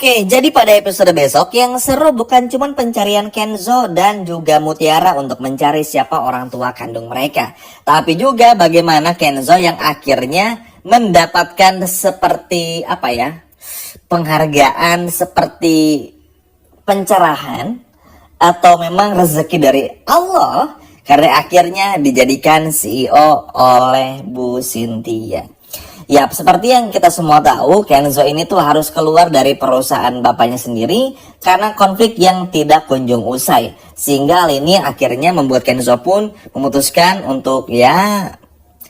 Oke, jadi pada episode besok yang seru bukan cuma pencarian Kenzo dan juga Mutiara untuk mencari siapa orang tua kandung mereka, tapi juga bagaimana Kenzo yang akhirnya mendapatkan seperti penghargaan, seperti pencerahan atau memang rezeki dari Allah karena akhirnya dijadikan CEO oleh Bu Cynthia. Ya, seperti yang kita semua tahu, Kenzo ini tuh harus keluar dari perusahaan bapaknya sendiri karena konflik yang tidak kunjung usai. Sehingga hal ini akhirnya membuat Kenzo pun memutuskan untuk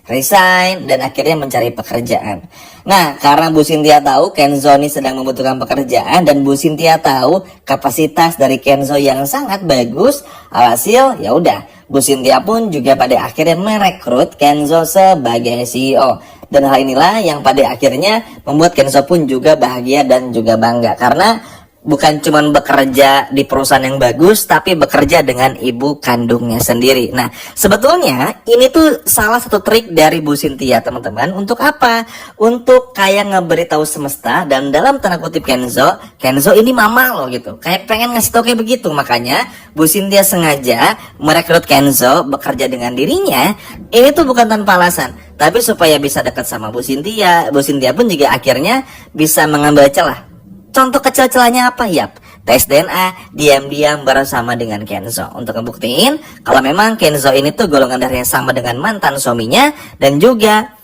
resign dan akhirnya mencari pekerjaan. Nah, karena Bu Cynthia tahu Kenzo ini sedang membutuhkan pekerjaan dan Bu Cynthia tahu kapasitas dari Kenzo yang sangat bagus, alhasil ya udah Bu Cynthia pun juga pada akhirnya merekrut Kenzo sebagai CEO. Dan hal inilah yang pada akhirnya membuat Kenzo pun juga bahagia dan juga bangga karena bukan cuma bekerja di perusahaan yang bagus, tapi bekerja dengan ibu kandungnya sendiri. Nah, sebetulnya ini tuh salah satu trik dari Bu Cynthia, teman-teman. Untuk apa? Untuk kayak ngeberitahu semesta dan dalam tanda kutip Kenzo ini mama loh gitu. Kayak pengen ngasih tau kayak begitu. Makanya Bu Cynthia sengaja merekrut Kenzo bekerja dengan dirinya. Ini tuh bukan tanpa alasan, tapi supaya bisa dekat sama Bu Cynthia. Bu Cynthia pun juga akhirnya bisa mengambil celah. Contoh kecil-celahnya apa? Yap, tes DNA diam-diam bersama dengan Kenzo untuk ngebuktiin kalau memang Kenzo ini tuh golongan darahnya sama dengan mantan suaminya dan juga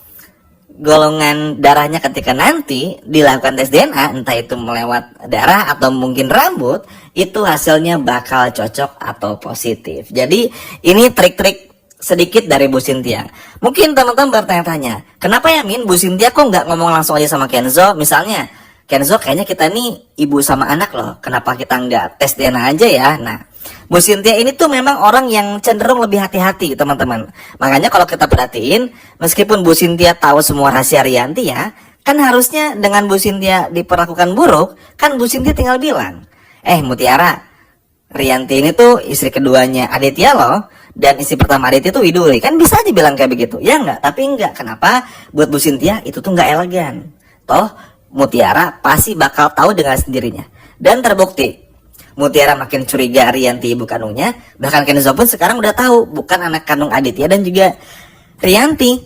golongan darahnya ketika nanti dilakukan tes DNA, entah itu melewat darah atau mungkin rambut, itu hasilnya bakal cocok atau positif. Jadi ini trik-trik sedikit dari Bu Cynthia. Mungkin teman-teman bertanya-tanya, kenapa ya Min, Bu Cynthia kok nggak ngomong langsung aja sama Kenzo? Misalnya, Kenzo kayaknya kita nih ibu sama anak loh, kenapa kita nggak tes DNA aja ya? Nah, Bu Cynthia ini tuh memang orang yang cenderung lebih hati-hati, teman-teman. Makanya kalau kita perhatiin, meskipun Bu Cynthia tahu semua rahasia Rianti ya, kan harusnya dengan Bu Cynthia diperlakukan buruk, kan Bu Cynthia tinggal bilang, Mutiara, Rianti ini tuh istri keduanya Aditya loh, dan istri pertama Aditya tuh Widuri. Kan bisa aja bilang kayak begitu, ya enggak? Tapi enggak, kenapa? Buat Bu Cynthia itu tuh nggak elegan. Toh Mutiara pasti bakal tahu dengan sendirinya. Dan terbukti Mutiara makin curiga Rianti ibu kandungnya. Bahkan Kenzo pun sekarang udah tahu bukan anak kandung Aditya dan juga Rianti.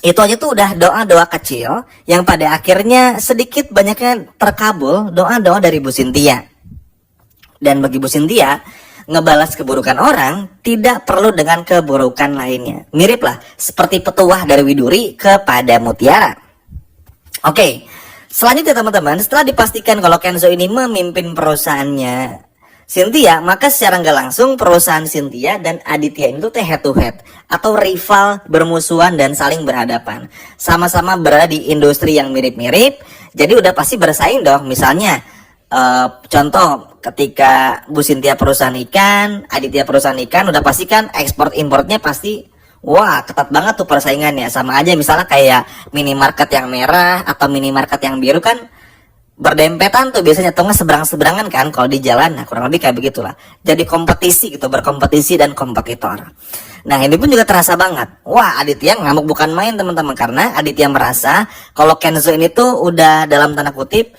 Itu aja tuh udah doa-doa kecil yang pada akhirnya sedikit banyaknya terkabul doa-doa dari Bu Cynthia. Dan bagi Bu Cynthia, ngebalas keburukan orang tidak perlu dengan keburukan lainnya. Mirip lah seperti petuah dari Widuri kepada Mutiara. Oke, selanjutnya teman-teman, setelah dipastikan kalau Kenzo ini memimpin perusahaannya Cynthia, maka secara nggak langsung perusahaan Cynthia dan Aditya itu head to head atau rival, bermusuhan dan saling berhadapan. Sama-sama berada di industri yang mirip-mirip, jadi udah pasti bersaing dong. Misalnya contoh ketika Bu Cynthia perusahaan ikan, Aditya perusahaan ikan, udah pasti kan ekspor importnya pasti wah ketat banget tuh persaingannya. Sama aja misalnya kayak minimarket yang merah atau minimarket yang biru kan berdempetan tuh biasanya, atau nggak seberang-seberangan kan kalau di jalan. Nah kurang lebih kayak begitulah, jadi kompetisi gitu, berkompetisi dan kompetitor. Nah ini pun juga terasa banget. Wah, Aditya ngamuk bukan main teman-teman, karena Aditya merasa kalau Kenzo ini tuh udah dalam tanda kutip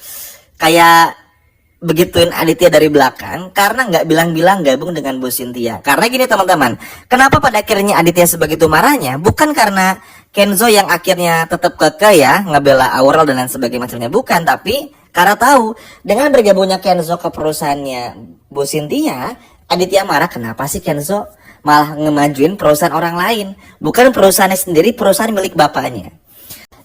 kayak begituin Aditya dari belakang karena nggak bilang-bilang gabung dengan Bu Cynthia. Karena gini teman-teman, kenapa pada akhirnya Aditya sebegitu marahnya? Bukan karena Kenzo yang akhirnya tetap kekeh ya ngebela Aurel dan lain sebagainya macamnya, bukan, tapi karena tahu dengan bergabungnya Kenzo ke perusahaannya Bu Cynthia, Aditya marah kenapa sih Kenzo malah ngemajuin perusahaan orang lain, bukan perusahaannya sendiri, perusahaan milik bapaknya.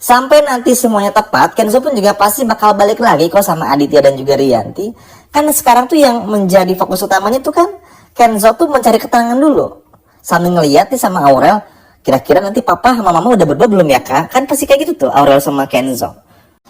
Sampai nanti semuanya tepat, Kenzo pun juga pasti bakal balik lagi kok sama Aditya dan juga Rianti. Kan sekarang tuh yang menjadi fokus utamanya tuh kan Kenzo tuh mencari ketenangan dulu, sambil ngeliat nih sama Aurel, kira-kira nanti papa sama mama udah berdua belum ya kak? Kan pasti kayak gitu tuh Aurel sama Kenzo.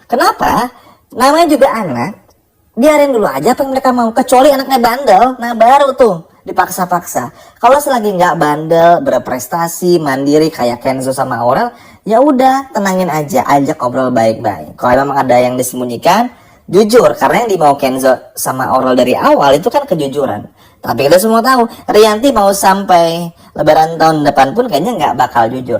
Kenapa? Namanya juga anak, biarin dulu aja apa yang mereka mau, kecuali anaknya bandel, nah baru tuh dipaksa-paksa. Kalau selagi nggak bandel, berprestasi, mandiri kayak Kenzo sama Aurel, ya udah tenangin aja, ajak ngobrol baik-baik. Kalau memang ada yang disembunyikan, jujur, karena yang dimau Kenzo sama Aurel dari awal itu kan kejujuran. Tapi kita semua tahu Rianti mau sampai lebaran tahun depan pun kayaknya nggak bakal jujur.